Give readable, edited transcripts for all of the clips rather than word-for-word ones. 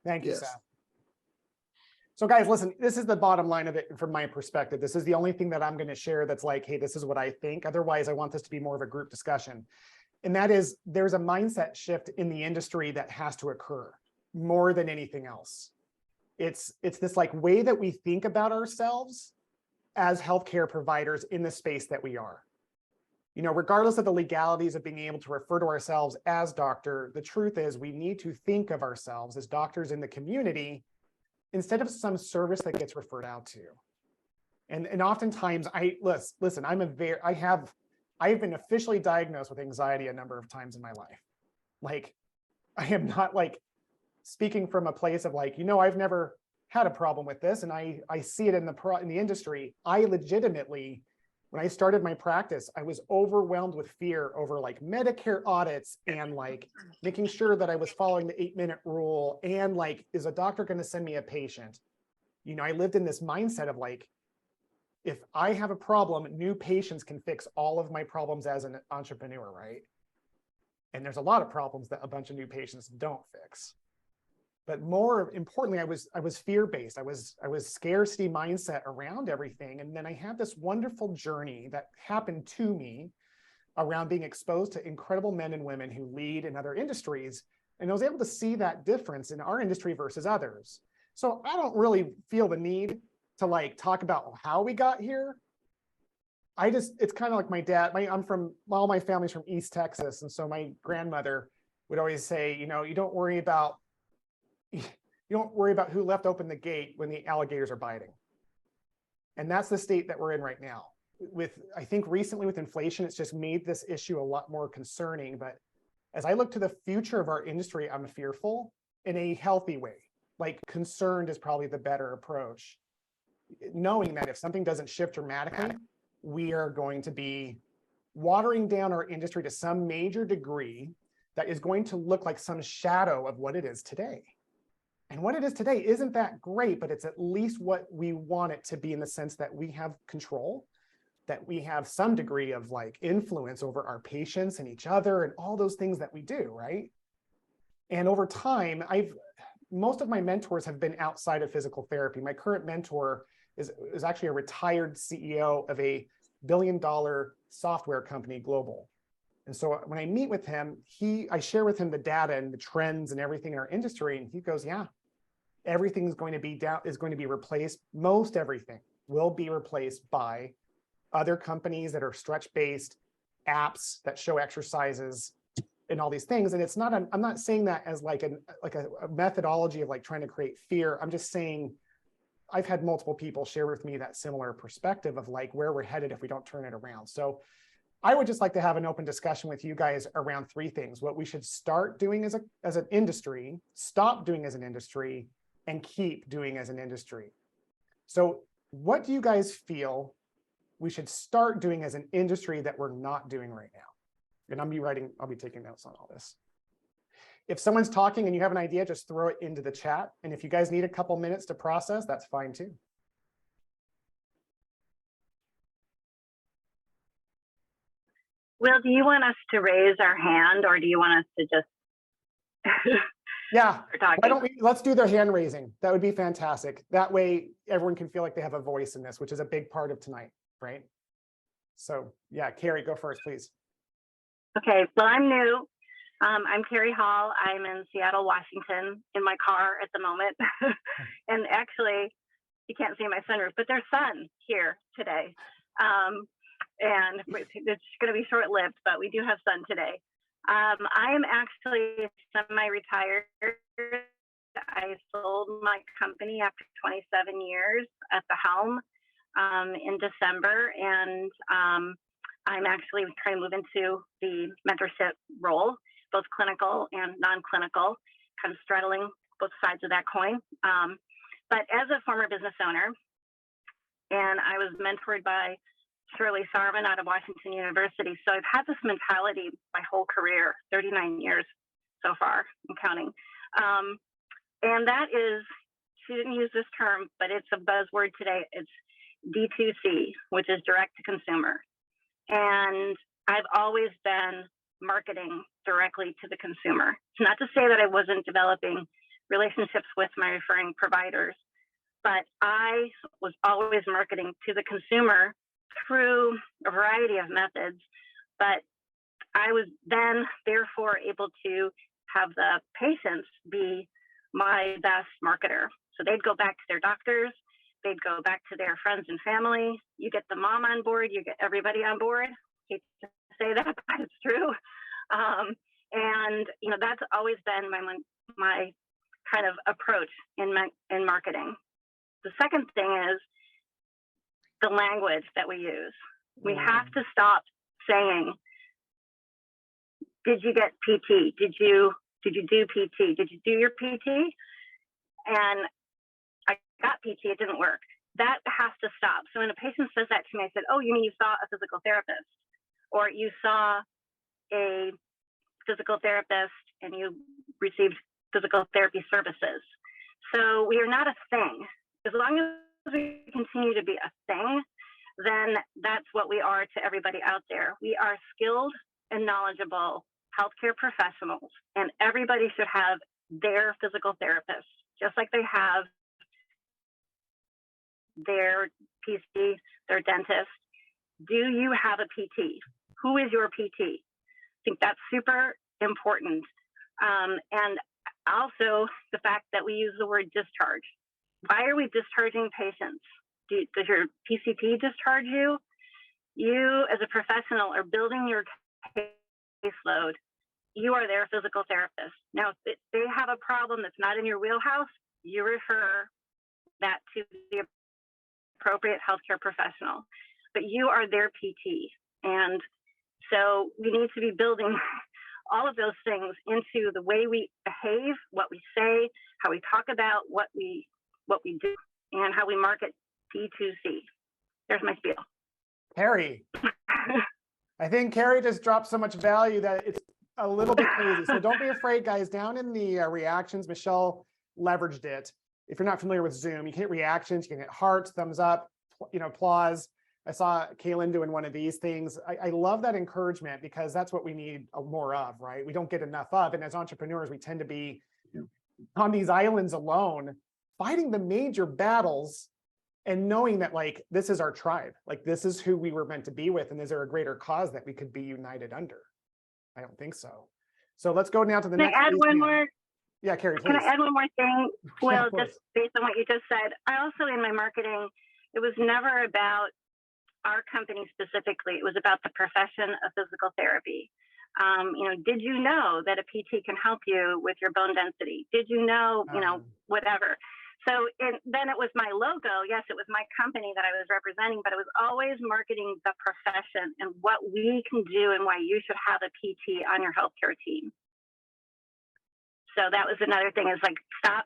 Thank you, Yes. Seth. So guys, listen, this is the bottom line of it from my perspective. This is the only thing that I'm going to share that's like, hey, this is what I think. Otherwise, I want this to be more of a group discussion. And that is, there's a mindset shift in the industry that has to occur more than anything else. It's this like way that we think about ourselves as healthcare providers in the space that we are. You know, regardless of the legalities of being able to refer to ourselves as doctor, the truth is we need to think of ourselves as doctors in the community instead of some service that gets referred out to. And oftentimes listen, I've been officially diagnosed with anxiety a number of times in my life. Like, I am not like speaking from a place of like, I've never had a problem with this. And I see it in the industry. I legitimately, when I started my practice, I was overwhelmed with fear over like Medicare audits and like making sure that I was following the 8-minute rule. And like, is a doctor going to send me a patient? I lived in this mindset of like, if I have a problem, new patients can fix all of my problems as an entrepreneur, right? And there's a lot of problems that a bunch of new patients don't fix. But more importantly, I was fear-based. I was scarcity mindset around everything. And then I had this wonderful journey that happened to me around being exposed to incredible men and women who lead in other industries. And I was able to see that difference in our industry versus others. So I don't really feel the need to like talk about how we got here. It's kind of like my dad, all my family's from East Texas. And so my grandmother would always say, you don't worry about who left open the gate when the alligators are biting. And that's the state that we're in right now. I think recently with inflation, it's just made this issue a lot more concerning. But as I look to the future of our industry, I'm fearful in a healthy way. Like, concerned is probably the better approach. Knowing that if something doesn't shift dramatically, we are going to be watering down our industry to some major degree that is going to look like some shadow of what it is today. And what it is today isn't that great, but it's at least what we want it to be in the sense that we have control, that we have some degree of like influence over our patients and each other and all those things that we do, right? And over time, most of my mentors have been outside of physical therapy. My current mentor is actually a retired CEO of a billion-dollar software company, global. And so when I meet with him, I share with him the data and the trends and everything in our industry, and he goes, yeah, everything's going to be replaced. Most everything will be replaced by other companies that are stretch-based, apps that show exercises and all these things. And I'm not saying that as like a methodology of like trying to create fear. I'm just saying I've had multiple people share with me that similar perspective of like where we're headed if we don't turn it around. So I would just like to have an open discussion with you guys around 3 things: what we should start doing as an industry, stop doing as an industry, and keep doing as an industry. So what do you guys feel we should start doing as an industry that we're not doing right now? And I'll be taking notes on all this. If someone's talking and you have an idea, just throw it into the chat. And if you guys need a couple minutes to process, that's fine too. Will, do you want us to raise our hand, or do you want us to just yeah, why don't let's do their hand raising. That would be fantastic. That way everyone can feel like they have a voice in this, which is a big part of tonight, right? So yeah, Carrie, go first, please. Okay, well, I'm new. I'm Carrie Hall. I'm in Seattle, Washington, in my car at the moment. And actually, you can't see my sunroof, but there's sun here today. And it's going to be short-lived, but we do have sun today. I am actually semi-retired. I sold my company after 27 years at the helm in December, and I'm actually trying to move into the mentorship role, both clinical and non-clinical, kind of straddling both sides of that coin. But as a former business owner, and I was mentored by Shirley Sarman out of Washington University. So I've had this mentality my whole career, 39 years so far, I'm counting. And that is, she didn't use this term, but it's a buzzword today. It's D2C, which is direct to consumer. And I've always been marketing directly to the consumer. It's not to say that I wasn't developing relationships with my referring providers, but I was always marketing to the consumer through a variety of methods. But I was then therefore able to have the patients be my best marketer. So they'd go back to their doctors, they'd go back to their friends and family. You get the mom on board, you get everybody on board. I hate to say that, but it's true. And you know, that's always been my kind of approach in marketing. The second thing is the language that we use. We have to stop saying, did you get PT? Did you do PT? Did you do your PT? And I got PT, it didn't work. That has to stop. So when a patient says that to me, I said, oh, you mean you saw a physical therapist, or you saw a physical therapist and you received physical therapy services. So we are not a thing. As long as we continue to be a thing, then that's what we are to everybody out there. We are skilled and knowledgeable healthcare professionals, and everybody should have their physical therapist, just like they have their PC, their dentist. Do you have a PT? Who is your PT? I think that's super important. And also the fact that we use the word discharge. Why are we discharging patients? Does your PCP discharge you? You as a professional are building your caseload. You are their physical therapist. Now, if they have a problem that's not in your wheelhouse, you refer that to the appropriate healthcare professional. But you are their PT. And so we need to be building all of those things into the way we behave, what we say, how we talk about what we do, and how we market D2C. There's my spiel. Carrie, I think Carrie just dropped so much value that it's a little bit crazy. So don't be afraid, guys. Down in the reactions, Michelle leveraged it. If you're not familiar with Zoom, you can hit reactions, you can hit hearts, thumbs up, applause. I saw Kaylin doing one of these things. I love that encouragement, because that's what we need more of, right? We don't get enough of. And as entrepreneurs, we tend to be on these islands alone, fighting the major battles and knowing that, like, this is our tribe. Like, this is who we were meant to be with. And is there a greater cause that we could be united under? I don't think so. So let's go now to the next. Can I add one more? Yeah, Carrie, please. Can I add one more thing? Well, yeah, just based on what you just said, I also, in my marketing, it was never about our company specifically. It was about the profession of physical therapy. Did you know that a PT can help you with your bone density? Did you know, whatever. So then it was my logo. Yes, it was my company that I was representing, but it was always marketing the profession and what we can do and why you should have a PT on your healthcare team. So that was another thing, is like, stop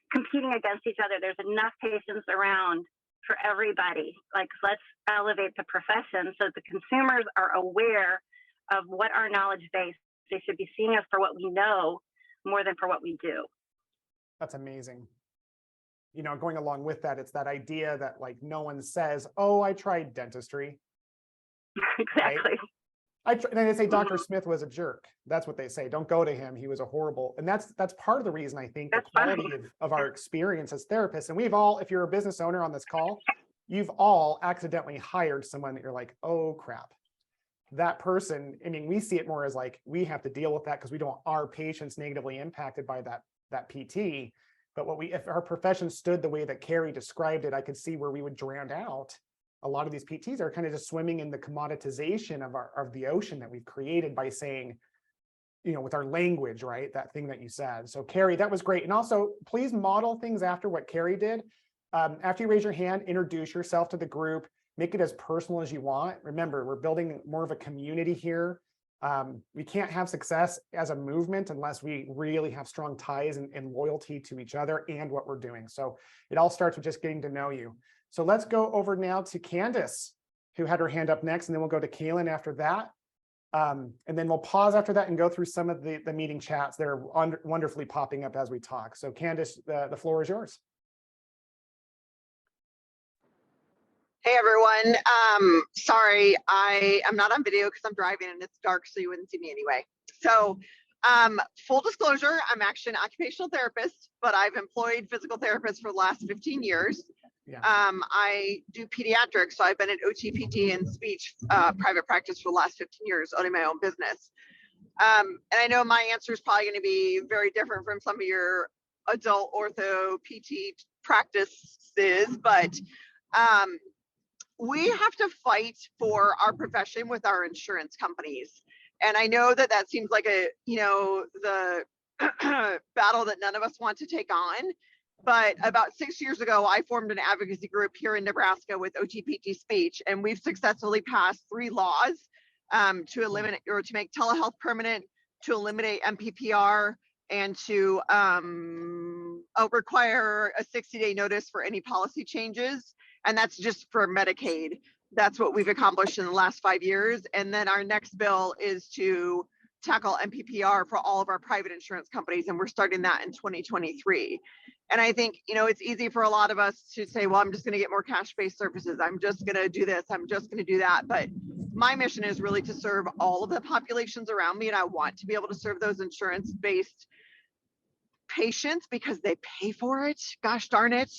competing against each other. There's enough patients around for everybody. Like, let's elevate the profession so that the consumers are aware of what our knowledge base. They should be seeing us for what we know more than for what we do. That's amazing. Going along with that, it's that idea that, like, no one says, oh, I tried dentistry. Exactly. Right? And they say Dr. Smith was a jerk. That's what they say. Don't go to him. He was a horrible. And that's part of the reason, I think, that's the quality of our experience as therapists. And we've all, if you're a business owner on this call, you've all accidentally hired someone that you're like, oh, crap. That person, I mean, we see it more as like, we have to deal with that because we don't want our patients negatively impacted by that PT. But if our profession stood the way that Carrie described it, I could see where we would drown out a lot of these PTs are kind of just swimming in the commoditization of the ocean that we've created by saying, with our language, right? That thing that you said. So Carrie, that was great. And also, please model things after what Carrie did. After you raise your hand, introduce yourself to the group, make it as personal as you want. Remember, we're building more of a community here. We can't have success as a movement unless we really have strong ties and loyalty to each other and what we're doing. So it all starts with just getting to know you. So let's go over now to Candace, who had her hand up next, and then we'll go to Kaylin after that. And then we'll pause after that and go through some of the meeting chats that are wonderfully popping up as we talk. So Candace, the floor is yours. Hey everyone, sorry, I am not on video because I'm driving and it's dark, so you wouldn't see me anyway. So Full disclosure, I'm actually an occupational therapist, but I've employed physical therapists for the last 15 years. Yeah. I do pediatrics, so I've been an OT, PT, and speech private practice for the last 15 years, owning my own business. And I know my answer is probably going to be very different from some of your adult ortho PT practices, but we have to fight for our profession with our insurance companies. And I know that that seems like a, the battle that none of us want to take on. But about 6 years ago, I formed an advocacy group here in Nebraska with OT-PT speech, and we've successfully passed 3 laws to eliminate or to make telehealth permanent, to eliminate MPPR, and to require a 60-day notice for any policy changes. And that's just for Medicaid. That's what we've accomplished in the last 5 years. And then our next bill is to tackle MPPR for all of our private insurance companies. And we're starting that in 2023. And I think, it's easy for a lot of us to say, well, I'm just going to get more cash-based services. I'm just going to do this. I'm just going to do that. But my mission is really to serve all of the populations around me. And I want to be able to serve those insurance-based patients because they pay for it. Gosh darn it.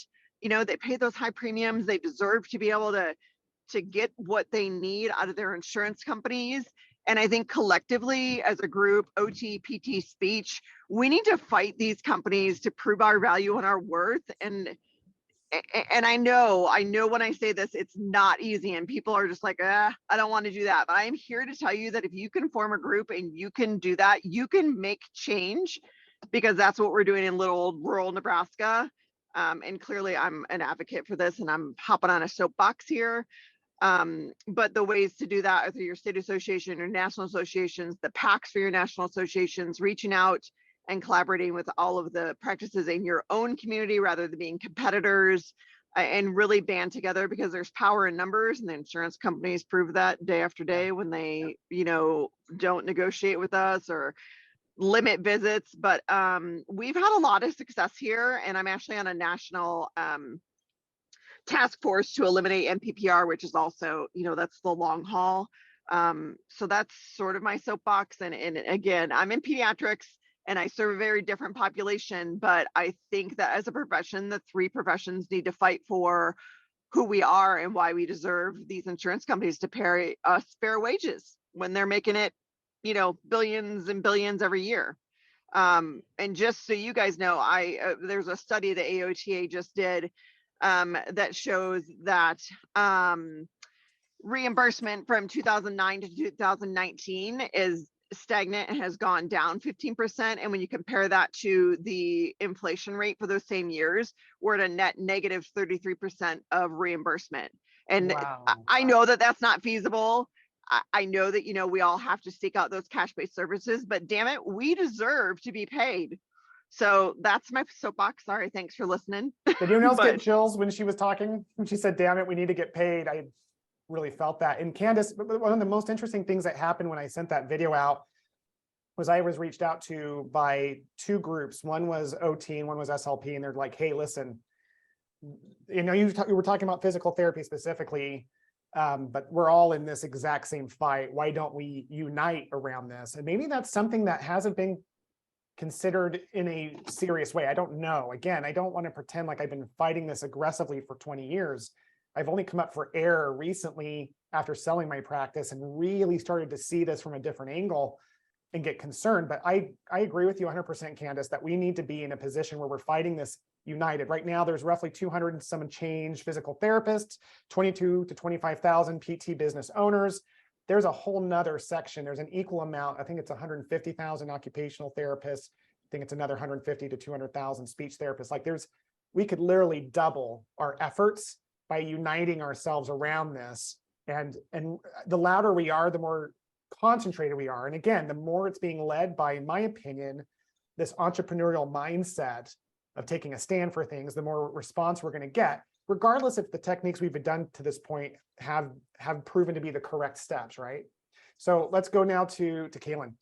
They pay those high premiums. They deserve to be able to get what they need out of their insurance companies. And I think collectively as a group, OT, PT, speech, we need to fight these companies to prove our value and our worth. And I know when I say this, it's not easy and people are just like, I don't want to do that. But I am here to tell you that if you can form a group and you can do that, you can make change, because that's what we're doing in little old rural Nebraska. And clearly I'm an advocate for this and I'm hopping on a soapbox here. But the ways to do that are through your state association or national associations, the PACs for your national associations, reaching out and collaborating with all of the practices in your own community rather than being competitors, and really band together, because there's power in numbers, and the insurance companies prove that day after day when they, don't negotiate with us or limit visits. But we've had a lot of success here, and I'm actually on a national task force to eliminate MPPR, which is also, that's the long haul. So that's sort of my soapbox. And again, I'm in pediatrics and I serve a very different population, but I think that as a profession, the 3 professions need to fight for who we are and why we deserve these insurance companies to pay us fair wages when they're making it, billions and billions every year. And just so you guys know, there's a study that AOTA just did that shows that reimbursement from 2009 to 2019 is stagnant and has gone down 15%. And when you compare that to the inflation rate for those same years, we're at a net negative 33% of reimbursement. And Wow. I know that that's not feasible. I know that, we all have to seek out those cash-based services, but damn it, we deserve to be paid. So that's my soapbox. Sorry, thanks for listening. Did anyone else get chills when she was talking? When she said, damn it, we need to get paid. I really felt that. And Candace, one of the most interesting things that happened when I sent that video out was I was reached out to by 2 groups. One was OT and one was SLP. And they're like, hey, listen, you were talking about physical therapy specifically, but we're all in this exact same fight. Why don't we unite around this? And maybe that's something that hasn't been considered in a serious way. I don't know. Again, I don't want to pretend like I've been fighting this aggressively for 20 years. I've only come up for air recently after selling my practice and really started to see this from a different angle and get concerned. But I agree with you 100%, Candace, that we need to be in a position where we're fighting this united. Right now, there's roughly 200 and some change physical therapists, 22 to 25,000 PT business owners. There's a whole nother section. There's an equal amount. I think it's 150,000 occupational therapists. I think it's another 150 to 200,000 speech therapists. We could literally double our efforts by uniting ourselves around this. And the louder we are, the more concentrated we are. And again, the more it's being led by, in my opinion, this entrepreneurial mindset of taking a stand for things, the more response we're going to get, regardless if the techniques we've done to this point have proven to be the correct steps, right? So let's go now to Kaylin.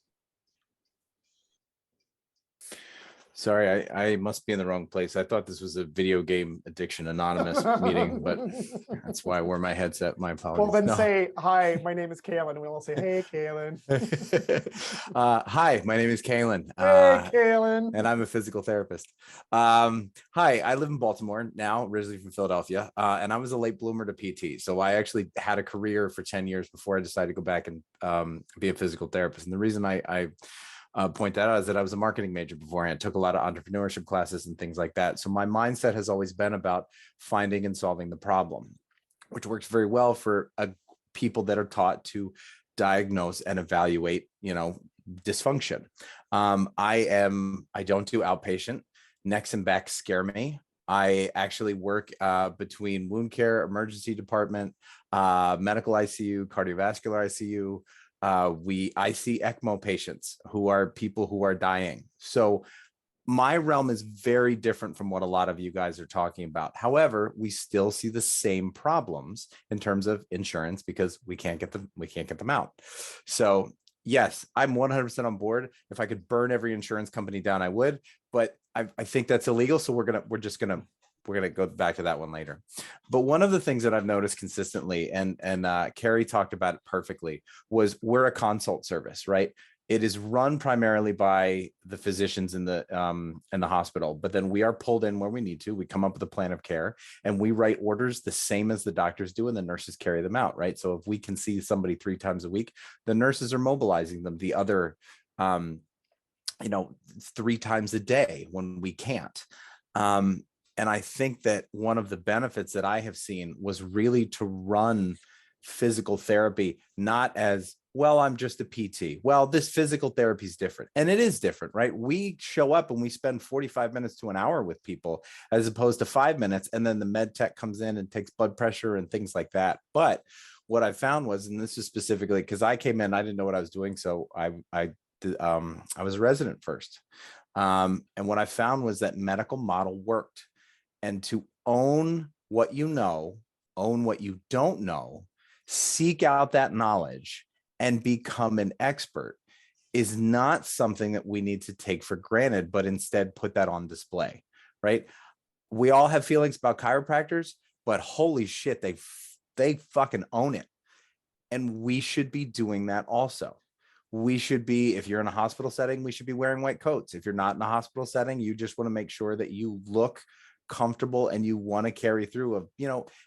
Sorry, I must be in the wrong place. I thought this was a video game addiction anonymous meeting, but that's why I wore my headset. My apologies. Well, then No. say, hi, my name is Kaylin. And we'll all say, hey, Kaylin. Hi, my name is Kaylin. Hey, Kaylin. And I'm a physical therapist. Hi, I live in Baltimore now, originally from Philadelphia, and I was a late bloomer to PT. So I actually had a career for 10 years before I decided to go back and be a physical therapist. And the reason I point that out is that I was a marketing major beforehand, took a lot of entrepreneurship classes and things like that. So my mindset has always been about finding and solving the problem, which works very well for people that are taught to diagnose and evaluate, dysfunction. I don't do outpatient. Necks and backs scare me. I actually work between wound care, emergency department, medical ICU, cardiovascular ICU. I see ECMO patients who are people who are dying. So my realm is very different from what a lot of you guys are talking about. However, we still see the same problems in terms of insurance because we can't get them out. So yes, I'm 100% on board. If I could burn every insurance company down, I would, but I think that's illegal. So we're going to go back to that one later. But one of the things that I've noticed consistently, and Carrie talked about it perfectly, was we're a consult service, right? It is run primarily by the physicians in the hospital, but then we are pulled in where we need to. We come up with a plan of care and we write orders the same as the doctors do, and the nurses carry them out, right? So if we can see somebody 3 times a week, the nurses are mobilizing them the other 3 times a day when we can't. And I think that one of the benefits that I have seen was really to run physical therapy, not as, well, I'm just a PT. Well, this physical therapy is different. And it is different, right? We show up and we spend 45 minutes to an hour with people as opposed to 5 minutes. And then the med tech comes in and takes blood pressure and things like that. But what I found was, and this is specifically because I came in, I didn't know what I was doing. So I was a resident first. And what I found was that medical model worked. And to own what you know, own what you don't know, seek out that knowledge and become an expert is not something that we need to take for granted, but instead put that on display, right? We all have feelings about chiropractors, but holy shit, they fucking own it. And we should be doing that also. We should be, if you're in a hospital setting, we should be wearing white coats. If you're not in a hospital setting, you just want to make sure that you look comfortable and you want to carry through of,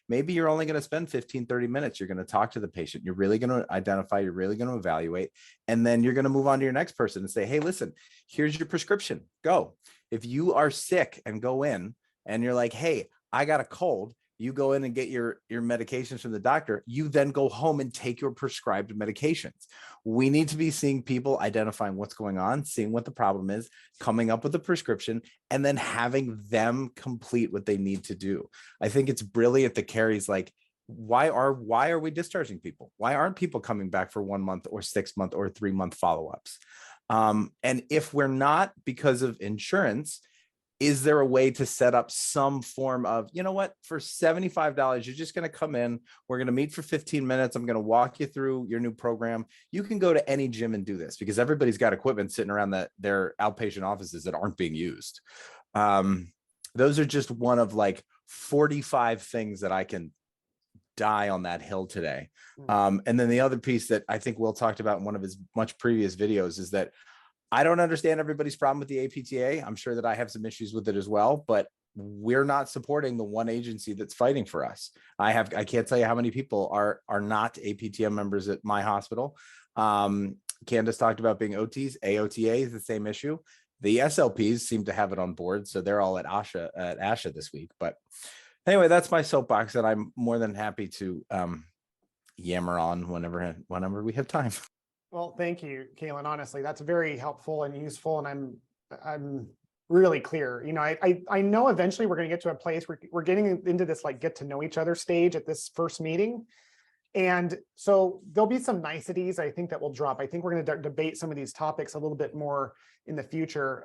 maybe you're only going to spend 15-30 minutes. You're going to talk to the patient. You're really going to identify, you're really going to evaluate, and then you're going to move on to your next person and say, hey, listen, here's your prescription, go. If you are sick and go in and you're like, hey, I got a cold, you go in and get your medications from the doctor, you then go home and take your prescribed medications. We need to be seeing people identifying what's going on, seeing what the problem is, coming up with a prescription, and then having them complete what they need to do. I think it's brilliant that Carrie's like, why are we discharging people? Why aren't people coming back for 1 month or 6 month or 3 month follow-ups? And if we're not because of insurance, is there a way to set up some form of, for $75, you're just going to come in, we're going to meet for 15 minutes. I'm going to walk you through your new program. You can go to any gym and do this because everybody's got equipment sitting around their outpatient offices that aren't being used. Those are just one of like 45 things that I can die on that hill today. And then the other piece that I think Will talked about in one of his much previous videos is that I don't understand everybody's problem with the APTA. I'm sure that I have some issues with it as well, but we're not supporting the one agency that's fighting for us. I can't tell you how many people are not APTM members at my hospital. Candace talked about being OTs. AOTA is the same issue. The SLPs seem to have it on board, so they're all at ASHA this week. But anyway, that's my soapbox, and I'm more than happy to yammer on whenever we have time. Well, thank you, Kaylin. Honestly, that's very helpful and useful, and I'm really clear. I know eventually we're going to get to a place where we're getting into this like get to know each other stage at this first meeting, and so there'll be some niceties I think that will drop. I think we're going to debate some of these topics a little bit more in the future.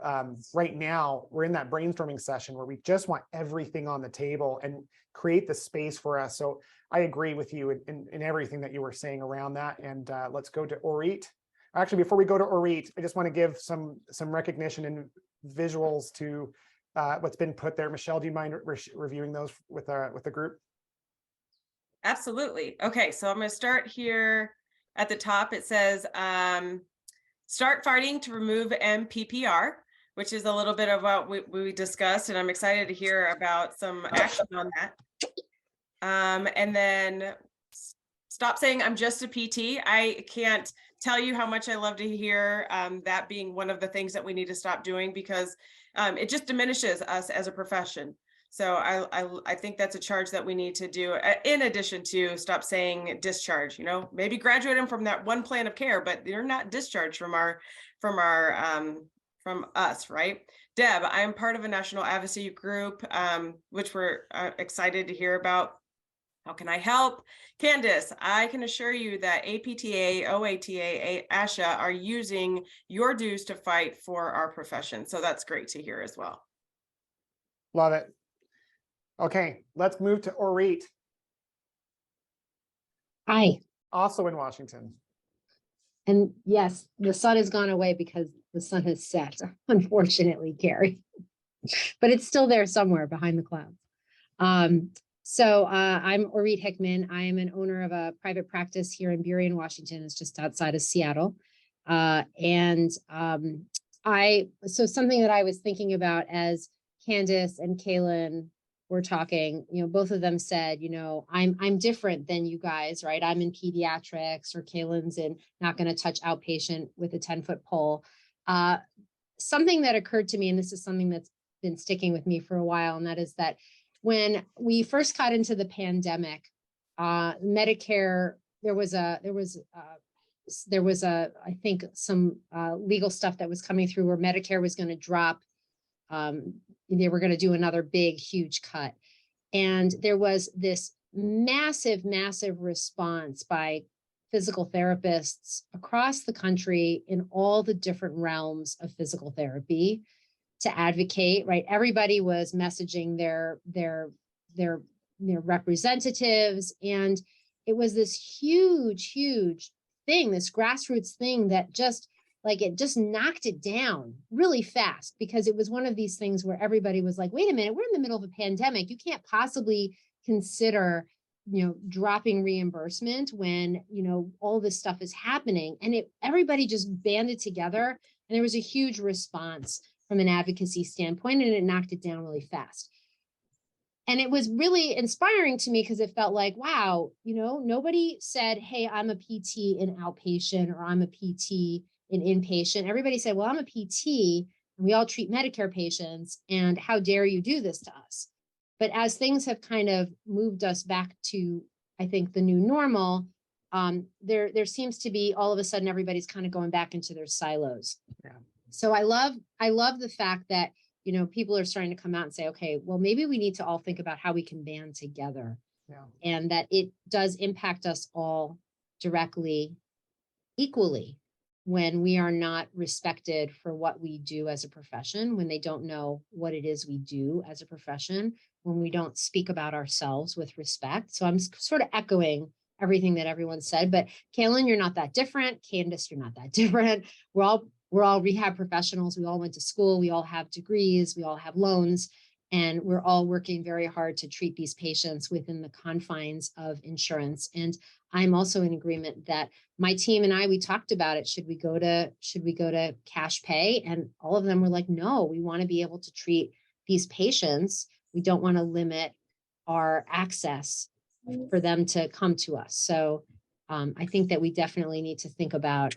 Right now, we're in that brainstorming session where we just want everything on the table and create the space for us. So I agree with you in everything that you were saying around that. And let's go to Orit. Actually, before we go to Orit, I just want to give some recognition and visuals to what's been put there. Michelle, do you mind reviewing those with the group? Absolutely. Okay, so I'm going to start here at the top. It says, start fighting to remove MPPR, which is a little bit of what we discussed, and I'm excited to hear about some action on that. And then stop saying I'm just a PT. I can't tell you how much I love to hear that being one of the things that we need to stop doing, because it just diminishes us as a profession. So I think that's a charge that we need to do, in addition to stop saying discharge. You know, maybe graduate them from that one plan of care, but they're not discharged from us, right? Deb, I am part of a national advocacy group, which we're excited to hear about. How can I help? Candace, I can assure you that APTA, OATA, ASHA are using your dues to fight for our profession. So that's great to hear as well. Love it. Okay, let's move to Orit, Hi. also in Washington. And yes, the sun has gone away because the sun has set, unfortunately, Carrie. But it's still there somewhere behind the clouds. So I'm Orit Hickman. I am an owner of a private practice here in Burien, Washington. It's just outside of Seattle. So something that I was thinking about as Candace and Kaylin were talking, you know, both of them said, you know, I'm different than you guys, right? I'm in pediatrics, or Kaylin's in not going to touch outpatient with a 10-foot pole. Something that occurred to me, and this is something that's been sticking with me for a while, and that is that when we first got into the pandemic, Medicare, there was I think some legal stuff that was coming through where Medicare was going to drop. They were going to do another big, huge cut. And there was this massive, massive response by physical therapists across the country in all the different realms of physical therapy to advocate, right? Everybody was messaging their representatives. And it was this huge, huge thing, this grassroots thing that just it just knocked it down really fast, because it was one of these things where everybody was like, wait a minute, we're in the middle of a pandemic. You can't possibly consider, you know, dropping reimbursement when, you know, all this stuff is happening. And everybody just banded together, and there was a huge response from an advocacy standpoint, and it knocked it down really fast. And it was really inspiring to me, because it felt like, wow, you know, nobody said, hey, I'm a PT in outpatient, or I'm a PT in inpatient. Everybody said, well, I'm a PT and we all treat Medicare patients, and how dare you do this to us? But as things have kind of moved us back to, I think, the new normal, there seems to be all of a sudden everybody's kind of going back into their silos. Yeah. So I love the fact that, you know, people are starting to come out and say, okay, well, maybe we need to all think about how we can band together. Yeah. And that it does impact us all directly, equally, when we are not respected for what we do as a profession, when they don't know what it is we do as a profession, when we don't speak about ourselves with respect. So I'm sort of echoing everything that everyone said, but Kaylin, you're not that different. Candace, you're not that different. We're all rehab professionals. We all went to school. We all have degrees. We all have loans. And we're all working very hard to treat these patients within the confines of insurance. And I'm also in agreement that my team and we talked about it. Should we go to cash pay? And all of them were like, no, we want to be able to treat these patients. We don't want to limit our access for them to come to us. So I think that we definitely need to think about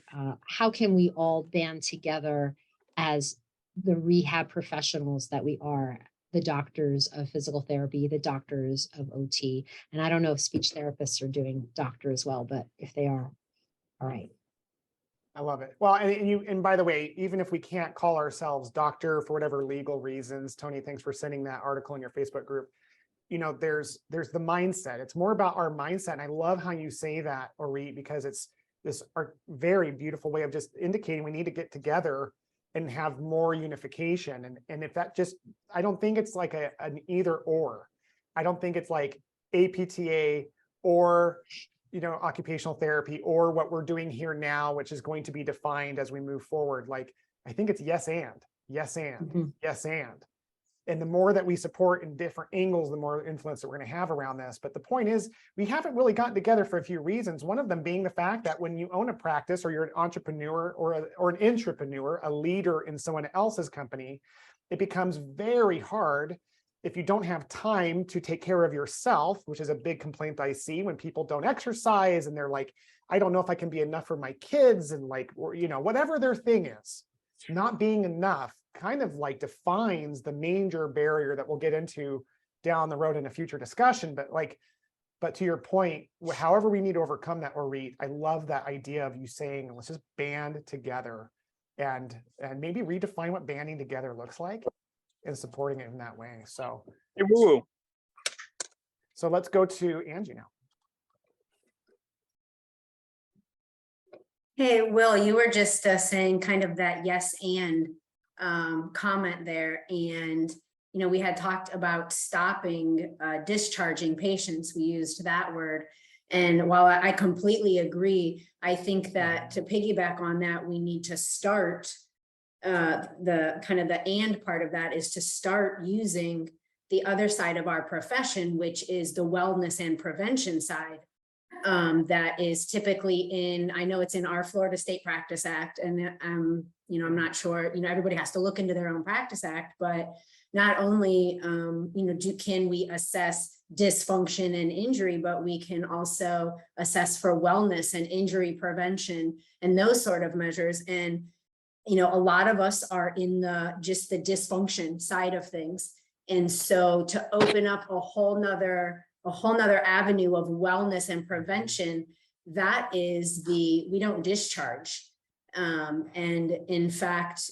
how can we all band together as the rehab professionals that we are, the doctors of physical therapy, the doctors of OT. And I don't know if speech therapists are doing doctor as well, but if they are, all right. I love it. Well, and by the way, even if we can't call ourselves doctor for whatever legal reasons, Tony, thanks for sending that article in your Facebook group. You know, there's the mindset. It's more about our mindset. And I love how you say that, Orit, because it's this very beautiful way of just indicating we need to get together and have more unification. And if that just, I don't think it's like an either or. I don't think it's like APTA or, you know, occupational therapy or what we're doing here now, which is going to be defined as we move forward. Like, I think it's yes and. yes, and, Mhm. yes, and the more that we support in different angles, the more influence that we're going to have around this. But the point is, we haven't really gotten together for a few reasons. One of them being the fact that when you own a practice, or you're an entrepreneur or an intrapreneur, a leader in someone else's company, it becomes very hard if you don't have time to take care of yourself, which is a big complaint I see when people don't exercise and they're like, I don't know if I can be enough for my kids, and like, or, you know, whatever their thing is, not being enough kind of like defines the major barrier that we'll get into down the road in a future discussion. But to your point, however we need to overcome that, or I love that idea of you saying, let's just band together and maybe redefine what banding together looks like and supporting it in that way. So let's go to Angie now. Hey, Will, you were just saying kind of that yes and comment there. And, you know, we had talked about stopping discharging patients. We used that word. And while I completely agree, I think that to piggyback on that, we need to start the kind of the and part of that is to start using the other side of our profession, which is the wellness and prevention side. That is typically in, I know it's in our Florida State Practice Act, and you know, I'm not sure, you know, everybody has to look into their own practice act, but not only, you know, can we assess dysfunction and injury, but we can also assess for wellness and injury prevention and those sort of measures. And, you know, a lot of us are in just the dysfunction side of things. And so to open up a whole nother avenue of wellness and prevention, that is we don't discharge. And in fact,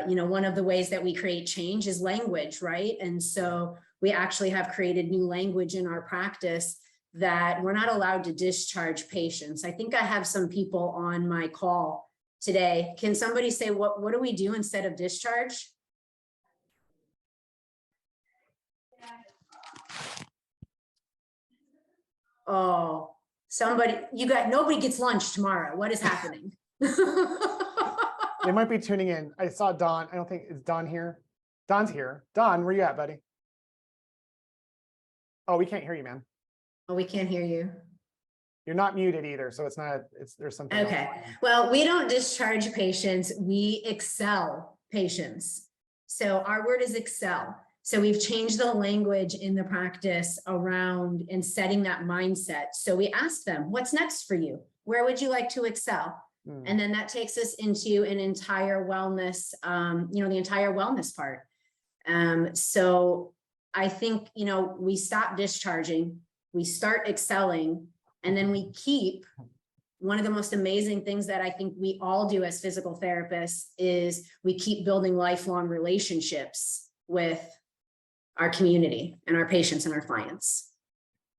you know, one of the ways that we create change is language, right? And so we actually have created new language in our practice that we're not allowed to discharge patients. I think I have some people on my call today. Can somebody say, what do we do instead of discharge? Oh, nobody gets lunch tomorrow. What is happening? They might be tuning in. I saw Don. I don't think, is Don here? Don's here. Don, where you at, buddy? Oh, we can't hear you, man. Oh, we can't hear you. You're not muted either, so there's something Okay. else. Well, we don't discharge patients. We excel patients. So our word is excel. So we've changed the language in the practice around and setting that mindset. So we asked them, what's next for you? Where would you like to excel? And then that takes us into an entire wellness, you know, the entire wellness part. So I think, you know, we stop discharging, we start excelling, and then we keep. One of the most amazing things that I think we all do as physical therapists is we keep building lifelong relationships with our community and our patients and our clients.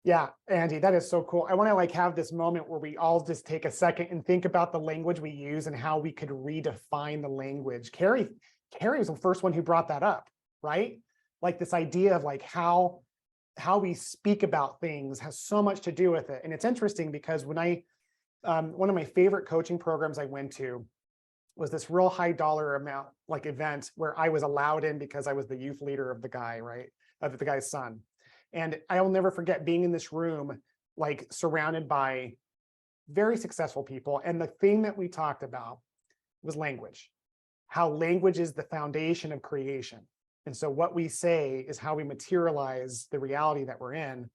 Yeah, Andy, that is so cool. I want to like have this moment where we all just take a second and think about the language we use and how we could redefine the language. Carrie was the first one who brought that up, right? Like this idea of like how we speak about things has so much to do with it. And it's interesting because when one of my favorite coaching programs I went to was this real high dollar amount like event where I was allowed in because I was the youth leader of the guy, right? Of the guy's son. And I will never forget being in this room, like surrounded by very successful people. And the thing that we talked about was language, how language is the foundation of creation. And so what we say is how we materialize the reality that we're in.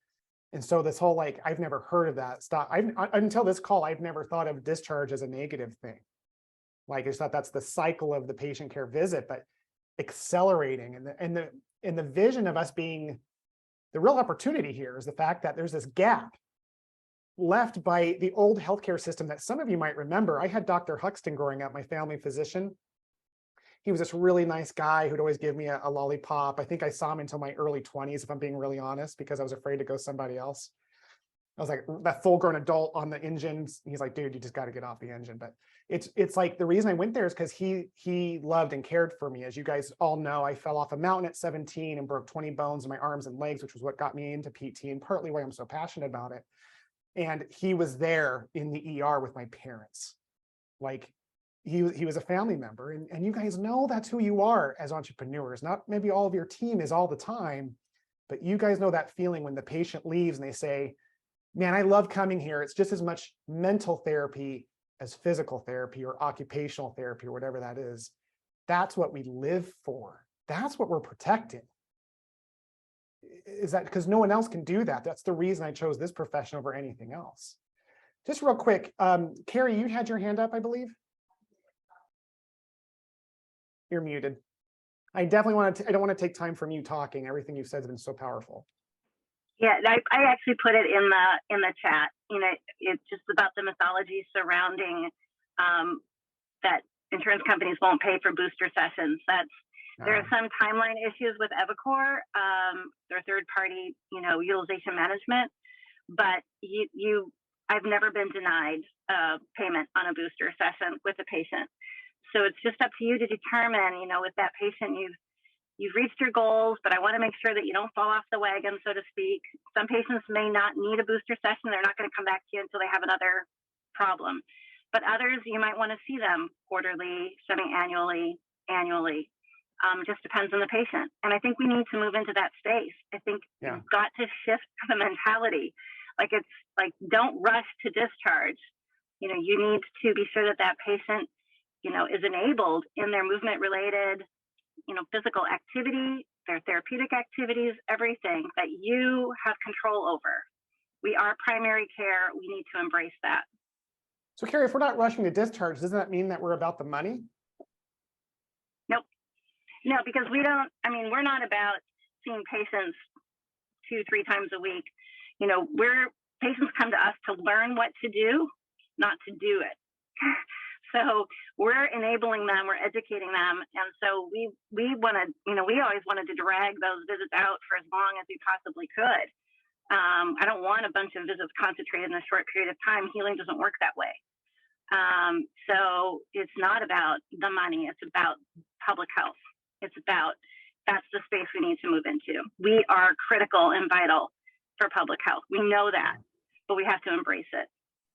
And so this whole, like, I've never heard of that stuff. Until this call, I've never thought of discharge as a negative thing. Like I just thought that's the cycle of the patient care visit, but accelerating and the vision of us being, the real opportunity here is the fact that there's this gap left by the old healthcare system that some of you might remember. I had Dr. Huxton growing up, my family physician. He was this really nice guy who'd always give me a lollipop. I think I saw him until my early 20s, if I'm being really honest, because I was afraid to go somebody else. I was like that full-grown adult on the engines. He's like, dude, you just got to get off the engine. But it's like the reason I went there is because he loved and cared for me. As you guys all know, I fell off a mountain at 17 and broke 20 bones in my arms and legs, which was what got me into PT and partly why I'm so passionate about it. And he was there in the ER with my parents. Like he was a family member, and you guys know that's who you are as entrepreneurs. Not maybe all of your team is all the time, but you guys know that feeling when the patient leaves and they say, man, I love coming here. It's just as much mental therapy as physical therapy or occupational therapy or whatever that is. That's what we live for. That's what we're protecting. Is that because no one else can do that? That's the reason I chose this profession over anything else. Just real quick, Carrie, you had your hand up, I believe. You're muted. I definitely I don't want to take time from you talking. Everything you've said has been so powerful. Yeah, I actually put it in the chat. You know, it's just about the mythology surrounding that insurance companies won't pay for booster sessions. There are some timeline issues with Evacor, their third party, you know, utilization management, but I've never been denied payment on a booster session with a patient. So it's just up to you to determine, you know, with that patient, you've reached your goals, but I want to make sure that you don't fall off the wagon, so to speak. Some patients may not need a booster session. They're not going to come back to you until they have another problem. But others, you might want to see them quarterly, semi-annually, annually. Just depends on the patient. And I think we need to move into that space. I think we've got to shift the mentality. Like, it's like, don't rush to discharge. You know, you need to be sure that that patient, you know, is enabled in their movement related, you know, physical activity, their therapeutic activities, everything that you have control over. We are primary care. We need to embrace that. So Carrie, if we're not rushing to discharge, doesn't that mean that we're about the money? Nope. No, because we're not about seeing patients 2-3 times a week. You know, patients come to us to learn what to do, not to do it. So we're enabling them, we're educating them. And so we want to, you know, we always wanted to drag those visits out for as long as we possibly could. I don't want a bunch of visits concentrated in a short period of time. Healing doesn't work that way. So it's not about the money. It's about public health. That's the space we need to move into. We are critical and vital for public health. We know that, but we have to embrace it.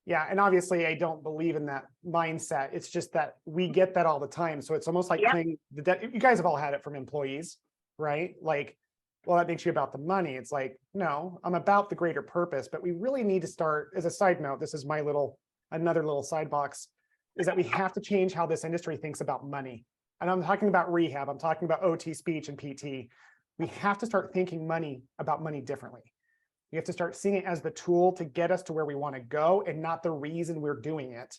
Yeah, and obviously I don't believe in that mindset. It's just that we get that all the time. So it's almost like playing the debt. You guys have all had it from employees, right? Like, well, that makes you about the money. It's like, no, I'm about the greater purpose. But we really need to start, as a side note, this is my another little side box, is that we have to change how this industry thinks about money. And I'm talking about rehab. I'm talking about OT, speech, and PT. We have to start thinking about money differently. We have to start seeing it as the tool to get us to where we want to go and not the reason we're doing it.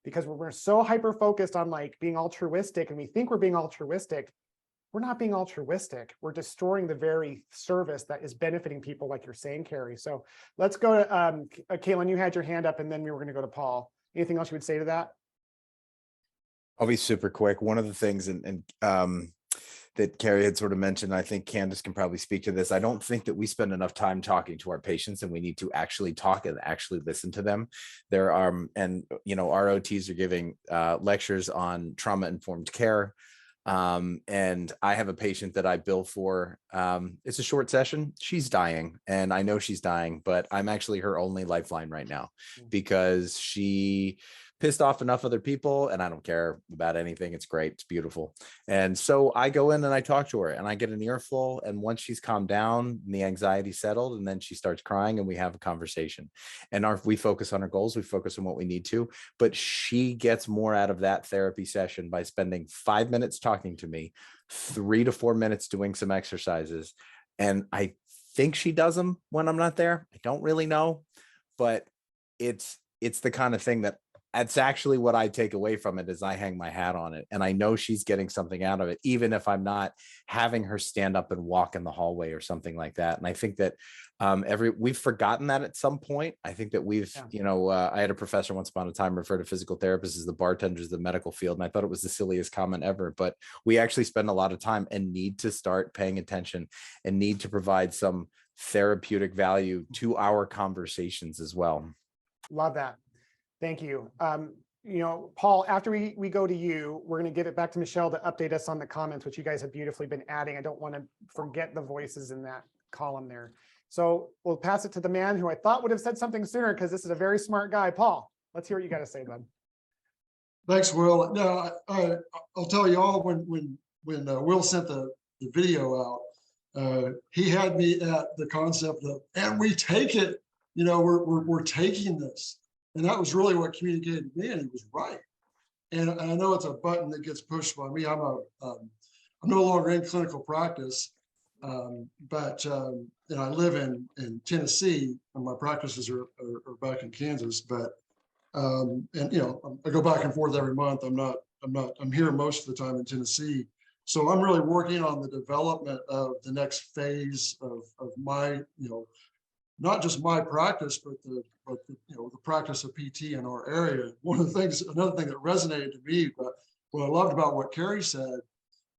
Because we're so hyper-focused on like being altruistic and we think we're being altruistic. We're not being altruistic. We're destroying the very service that is benefiting people, like you're saying, Carrie. So let's go to, Caitlin, you had your hand up and then we were going to go to Paul. Anything else you would say to that? I'll be super quick. One of the things that Carrie had sort of mentioned, I think Candace can probably speak to this. I don't think that we spend enough time talking to our patients, and we need to actually talk and actually listen to them. There are, and you know, our OTs are giving lectures on trauma-informed care. And I have a patient that I bill for. It's a short session. She's dying, and I know she's dying, but I'm actually her only lifeline right now because she pissed off enough other people, and I don't care about anything. It's great. It's beautiful. And so I go in and I talk to her and I get an earful. And once she's calmed down and the anxiety settled, and then she starts crying and we have a conversation, and we focus on our goals. We focus on what we need to, but she gets more out of that therapy session by spending 5 minutes talking to me, 3 to 4 minutes doing some exercises. And I think she does them when I'm not there. I don't really know, but it's the kind of thing that that's actually what I take away from it, is I hang my hat on it. And I know she's getting something out of it, even if I'm not having her stand up and walk in the hallway or something like that. And I think that we've forgotten that at some point. I think that you know, I had a professor once upon a time refer to physical therapists as the bartenders of the medical field. And I thought it was the silliest comment ever, but we actually spend a lot of time and need to start paying attention and need to provide some therapeutic value to our conversations as well. Love that. Thank you. You know, Paul, after we go to you, we're going to give it back to Michelle to update us on the comments, which you guys have beautifully been adding. I don't want to forget the voices in that column there. So we'll pass it to the man who I thought would have said something sooner, because this is a very smart guy. Paul, let's hear what you got to say, bud. Thanks, Will. No, I'll tell you all when Will sent the video out, he had me at the concept of, and we take it, you know, we're taking this. And that was really what communicated to me, and he was right. And I know it's a button that gets pushed by me. I'm no longer in clinical practice, but and I live in Tennessee, and my practices are back in Kansas. But and you know, I go back and forth every month. I'm here most of the time in Tennessee. So I'm really working on the development of the next phase of my, you know, not just my practice, but the you know, the practice of PT in our area. One of the things, another thing that resonated to me, but what I loved about what Carrie said,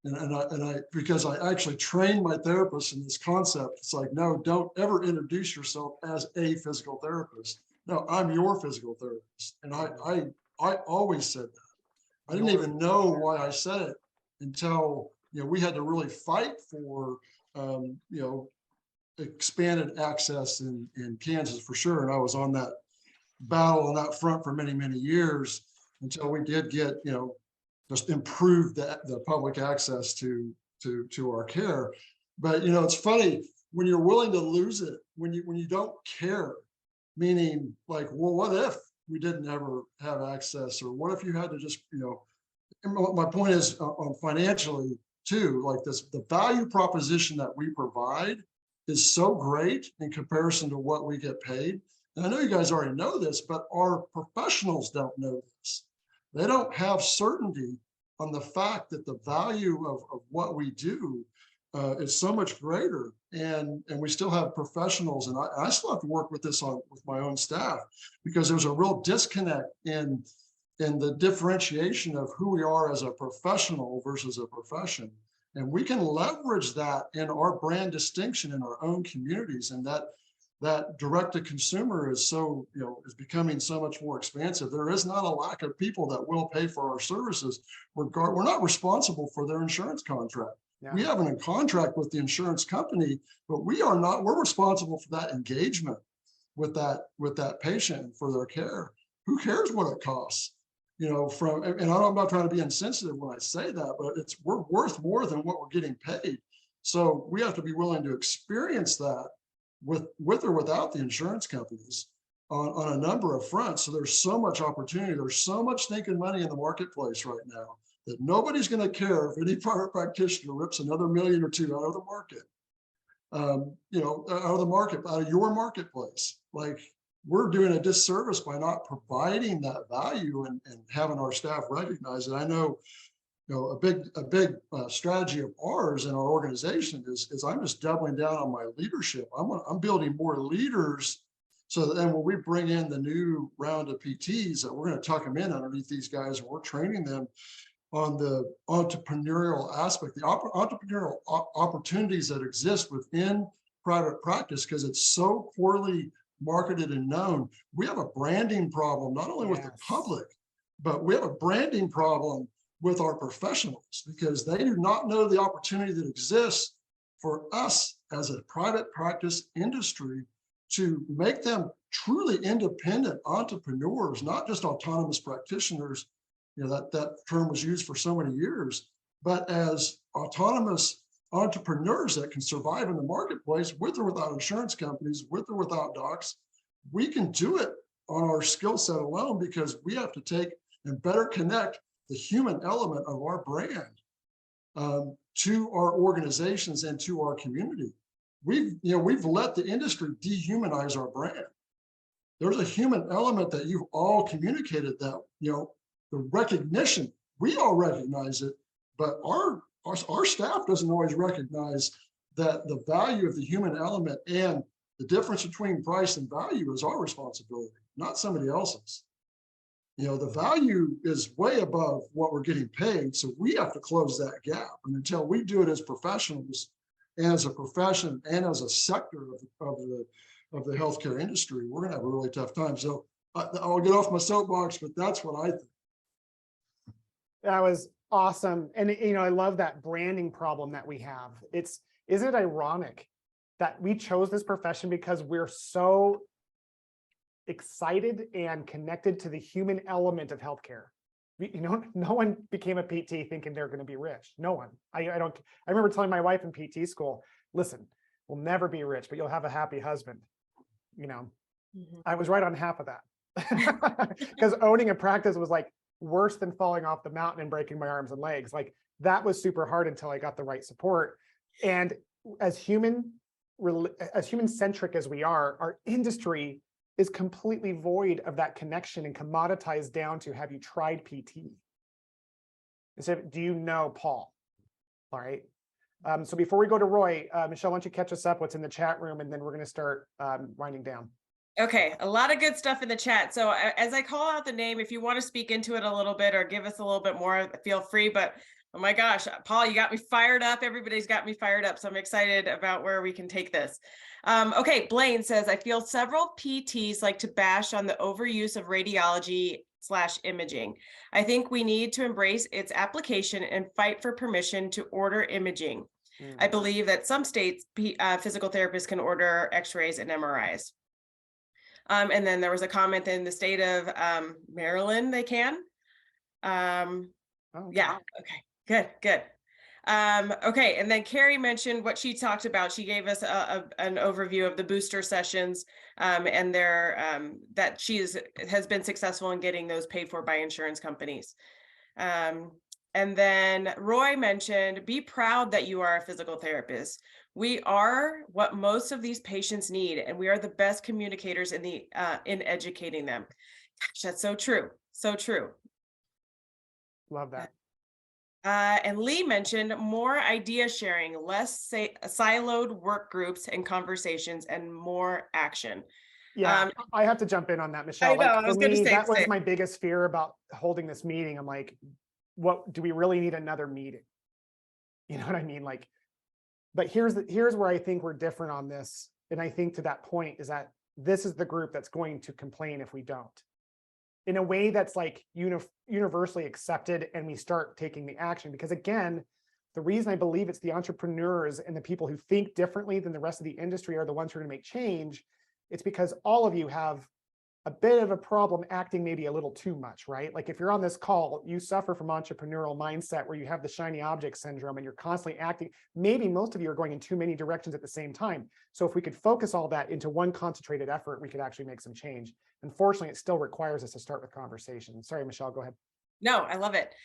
and I because I actually trained my therapists in this concept. It's like, no, don't ever introduce yourself as a physical therapist. No, I'm your physical therapist, and I always said that. I didn't even know why I said it until, you know, we had to really fight for you know, expanded access in Kansas for sure. And I was on that battle on that front for many, many years until we did get, you know, just improve the public access to our care. But, you know, it's funny when you're willing to lose it, when you don't care, meaning like, well, what if we didn't ever have access, or what if you had to just, you know, and my point is on financially too, like this, the value proposition that we provide is so great in comparison to what we get paid. And I know you guys already know this, but our professionals don't know this. They don't have certainty on the fact that the value of what we do is so much greater. And we still have professionals, and I still have to work with this with my own staff, because there's a real disconnect in the differentiation of who we are as a professional versus a profession. And we can leverage that in our brand distinction in our own communities. And that direct to consumer is so, you know, is becoming so much more expansive. There is not a lack of people that will pay for our services. We're not responsible for their insurance contract. Yeah. We have a contract with the insurance company, but we're responsible for that engagement with that patient for their care. Who cares what it costs? You know, and I'm not trying to be insensitive when I say that, but we're worth more than what we're getting paid. So we have to be willing to experience that with or without the insurance companies on a number of fronts. So there's so much opportunity. There's so much thinking money in the marketplace right now that nobody's going to care if any private practitioner rips another $1 million or $2 million out of the market. You know, out of your marketplace. Like, we're doing a disservice by not providing that value and having our staff recognize it. I know, you know, a big strategy of ours in our organization is I'm just doubling down on my leadership. I'm building more leaders, so that then when we bring in the new round of PTs, that we're going to tuck them in underneath these guys, and we're training them on the entrepreneurial aspect, the entrepreneurial opportunities that exist within private practice, because it's so poorly marketed and known. We have a branding problem, not only with the public, but we have a branding problem with our professionals, because they do not know the opportunity that exists for us as a private practice industry to make them truly independent entrepreneurs, not just autonomous practitioners. You know, that term was used for so many years, but as autonomous entrepreneurs that can survive in the marketplace with or without insurance companies, with or without docs. We can do it on our skill set alone, because we have to take and better connect the human element of our brand to our organizations and to our community. We've let the industry dehumanize our brand. There's a human element that you've all communicated, that, you know, the recognition, we all recognize it, but our staff doesn't always recognize that the value of the human element and the difference between price and value is our responsibility, not somebody else's. You know, the value is way above what we're getting paid. So we have to close that gap. And until we do it as professionals, and as a profession, and as a sector of the healthcare industry, we're going to have a really tough time. So I'll get off my soapbox, but that's what I think. That was awesome. And, you know, I love that branding problem that we have. Isn't it ironic that we chose this profession because we're so excited and connected to the human element of healthcare? no one became a PT thinking they're going to be rich. No one. I remember telling my wife in PT school, listen, we'll never be rich, but you'll have a happy husband. I was right on half of that. Because owning a practice was like worse than falling off the mountain and breaking my arms and legs. Like that was super hard until I got the right support. And as human centric as we are, our industry is completely void of that connection and commoditized down to, have you tried PT? Instead of, do you know Paul? All right. So before we go to Roy, Michelle, why don't you catch us up what's in the chat room, and then we're going to start winding down. Okay, a lot of good stuff in the chat. So as I call out the name, if you want to speak into it a little bit or give us a little bit more, feel free. But oh my gosh, Paul, you got me fired up. Everybody's got me fired up. So I'm excited about where we can take this. Okay, Blaine says, I feel several PTs like to bash on the overuse of radiology/imaging. I think we need to embrace its application and fight for permission to order imaging. I believe that some states, physical therapists can order x-rays and MRIs. And then there was a comment in the state of Maryland, they can. Yeah, okay, good. Okay, and then Carrie mentioned what she talked about. She gave us an overview of the booster sessions and that she has been successful in getting those paid for by insurance companies. And then Roy mentioned, be proud that you are a physical therapist. We are what most of these patients need, and we are the best communicators in educating them. Gosh, that's so true. So true. Love that. And Lee mentioned more idea sharing, less siloed work groups and conversations, and more action. Yeah, I have to jump in on that, Michelle. I know, I was going to say that was my biggest fear about holding this meeting. I'm like, what do we really need another meeting? You know what I mean? Like, but here's where I think we're different on this. And I think to that point is that this is the group that's going to complain if we don't, in a way that's like universally accepted, and we start taking the action. Because again, the reason I believe it's the entrepreneurs and the people who think differently than the rest of the industry are the ones who are going to make change. It's because all of you have a bit of a problem acting maybe a little too much, right? Like if you're on this call, you suffer from entrepreneurial mindset where you have the shiny object syndrome and you're constantly acting. Maybe most of you are going in too many directions at the same time. So if we could focus all that into one concentrated effort, we could actually make some change. Unfortunately, it still requires us to start with conversation. Sorry, Michelle, go ahead. No, I love it.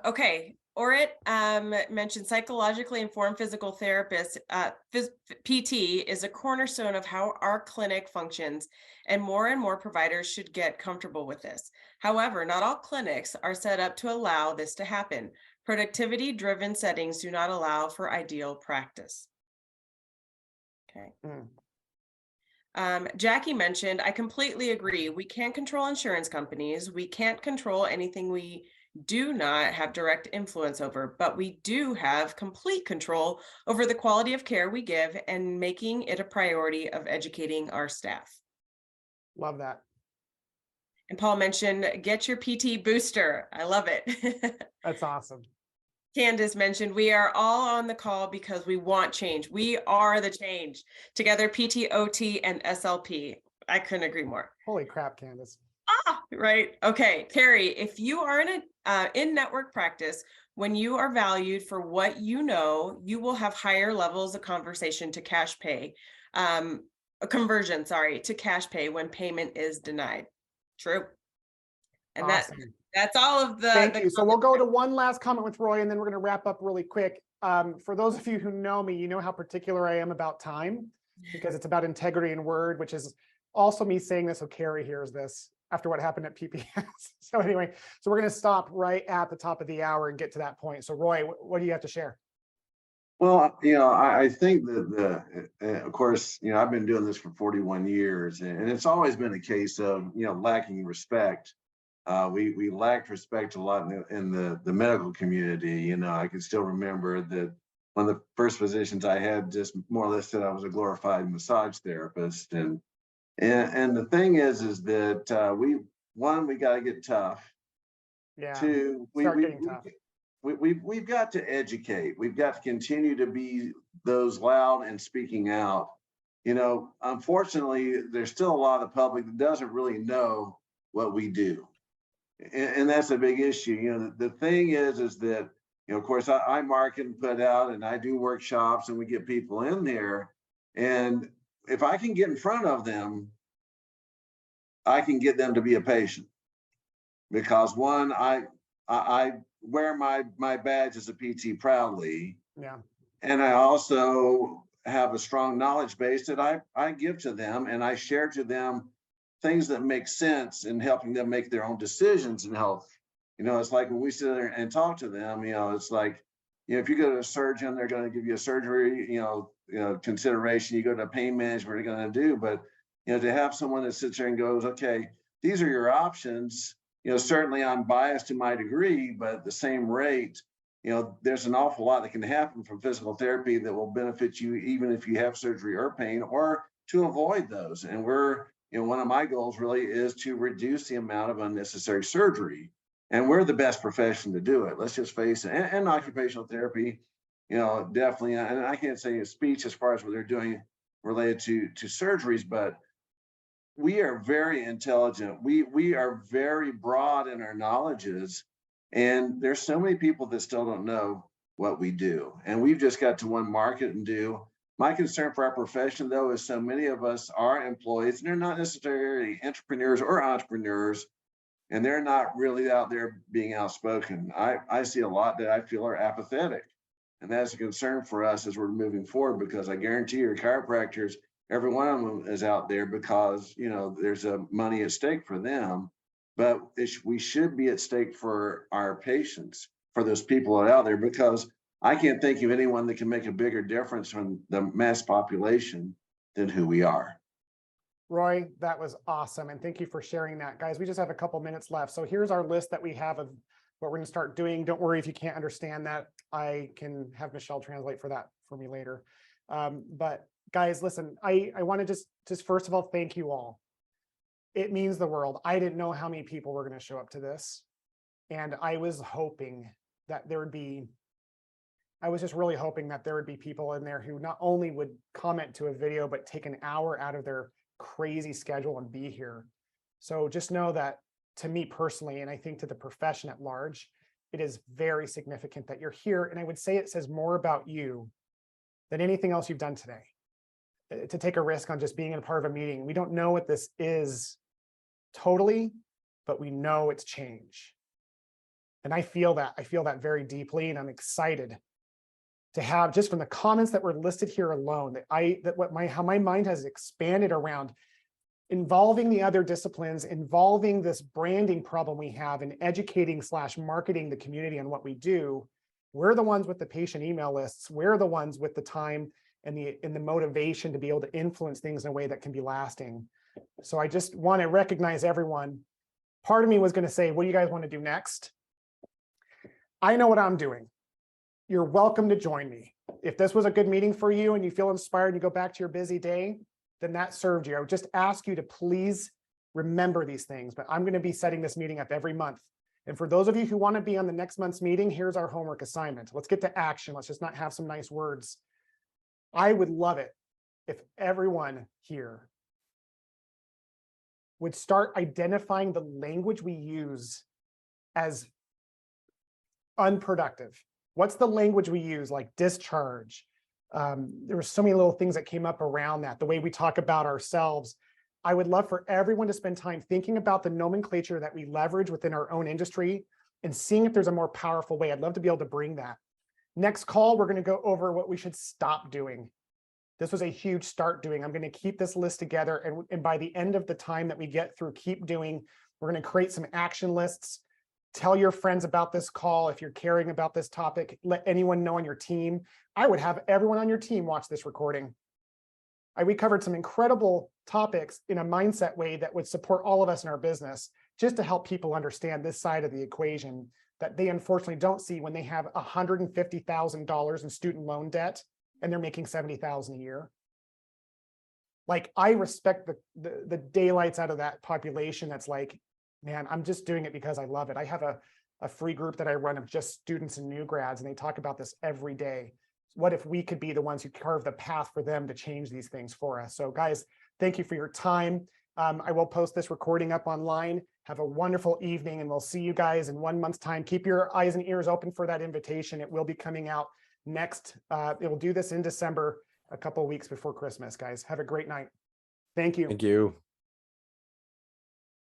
Okay. Orit mentioned psychologically informed physical therapists. PT is a cornerstone of how our clinic functions, and more providers should get comfortable with this. However, not all clinics are set up to allow this to happen. Productivity-driven settings do not allow for ideal practice. Okay. Jackie mentioned, I completely agree. We can't control insurance companies. We can't control anything we do not have direct influence over, but we do have complete control over the quality of care we give and making it a priority of educating our staff. Love that. And Paul mentioned, get your PT booster. I love it. That's awesome. Candace mentioned, we are all on the call because we want change. We are the change. Together, PT, OT, and SLP. I couldn't agree more. Holy crap, Candace. Right. Okay. Carrie, if you are in a in-network practice, when you are valued for what you know, you will have higher levels of conversation to cash pay, conversion to cash pay when payment is denied. True. And awesome. That's all of the. Thank you. So we'll go to one last comment with Roy, and then we're going to wrap up really quick. For those of you who know me, you know how particular I am about time, because it's about integrity and word, which is also me saying this so Carrie hears this after what happened at PPS. So anyway, so we're going to stop right at the top of the hour and get to that point. So Roy, what do you have to share? Well, I think that of course, I've been doing this for 41 years, and it's always been a case of, lacking respect. We lacked respect a lot in the medical community. I can still remember that one of the first positions I had just more or less said I was a glorified massage therapist. And the thing is that we got to get tough. Yeah. Two, we've got to educate. We've got to continue to be those loud and speaking out. Unfortunately, there's still a lot of the public that doesn't really know what we do. And that's a big issue. You know, the thing is that, you know, of course, I market and put out, and I do workshops, and we get people in there. And if I can get in front of them, I can get them to be a patient. Because one, I wear my badge as a PT proudly. Yeah. And I also have a strong knowledge base that I give to them, and I share to them things that make sense in helping them make their own decisions in health. You know, it's like when we sit there and talk to them, you know, it's like, you know, if you go to a surgeon, they're going to give you a surgery, you know, consideration. You go to pain management, they're going to do. But, you know, to have someone that sits there and goes, okay, these are your options. You know, certainly I'm biased to my degree, but at the same rate, you know, there's an awful lot that can happen from physical therapy that will benefit you, even if you have surgery or pain, or to avoid those. And you know, one of my goals really is to reduce the amount of unnecessary surgery. And we're the best profession to do it. Let's just face it. And occupational therapy, you know, definitely. And I can't say a speech as far as what they're doing related to surgeries, but we are very intelligent. We are very broad in our knowledges. And there's so many people that still don't know what we do. And we've just got to one market and do. My concern for our profession, though, is so many of us are employees, and they're not necessarily entrepreneurs or entrepreneurs, and they're not really out there being outspoken. I see a lot that I feel are apathetic, and that's a concern for us as we're moving forward, because I guarantee your chiropractors, every one of them is out there because, you know, there's a money at stake for them, but we should be at stake for our patients, for those people that are out there, because I can't think of anyone that can make a bigger difference from the mass population than who we are. Roy, that was awesome. And thank you for sharing that. Guys, we just have a couple minutes left. So here's our list that we have of what we're going to start doing. Don't worry if you can't understand that. I can have Michelle translate for that for me later. But guys, listen, I want to just first of all, thank you all. It means the world. I didn't know how many people were going to show up to this. And I was hoping that there would be, I was just really hoping that there would be people in there who not only would comment to a video, but take an hour out of their crazy schedule and be here. So just know that to me personally, and I think to the profession at large, it is very significant that you're here. And I would say it says more about you than anything else you've done today. To take a risk on just being in a part of a meeting. We don't know what this is totally, but we know it's change. And I feel that very deeply, and I'm excited to have, just from the comments that were listed here alone, how my mind has expanded around involving the other disciplines, involving this branding problem we have, and educating / marketing the community on what we do. We're the ones with the patient email lists. We're the ones with the time and the motivation to be able to influence things in a way that can be lasting. So I just want to recognize everyone. Part of me was going to say, what do you guys want to do next? I know what I'm doing. You're welcome to join me. If this was a good meeting for you and you feel inspired and you go back to your busy day, then that served you. I would just ask you to please remember these things, but I'm going to be setting this meeting up every month. And for those of you who want to be on the next month's meeting, here's our homework assignment. Let's get to action. Let's just not have some nice words. I would love it if everyone here would start identifying the language we use as unproductive. What's the language we use, like discharge? There were so many little things that came up around that, the way we talk about ourselves. I would love for everyone to spend time thinking about the nomenclature that we leverage within our own industry and seeing if there's a more powerful way. I'd love to be able to bring that. Next call, we're going to go over what we should stop doing. This was a huge start doing. I'm going to keep this list together. And by the end of the time that we get through keep doing, we're going to create some action lists. Tell your friends about this call. If you're caring about this topic, let anyone know on your team. I would have everyone on your team watch this recording. We covered some incredible topics in a mindset way that would support all of us in our business, just to help people understand this side of the equation that they unfortunately don't see when they have $150,000 in student loan debt and they're making $70,000 a year. Like, I respect the daylights out of that population that's like, man, I'm just doing it because I love it. I have a free group that I run of just students and new grads, and they talk about this every day. What if we could be the ones who carve the path for them to change these things for us? So guys, thank you for your time. I will post this recording up online. Have a wonderful evening, and we'll see you guys in 1 month's time. Keep your eyes and ears open for that invitation. It will be coming out next. It will do this in December, a couple of weeks before Christmas, guys. Have a great night. Thank you. Thank you.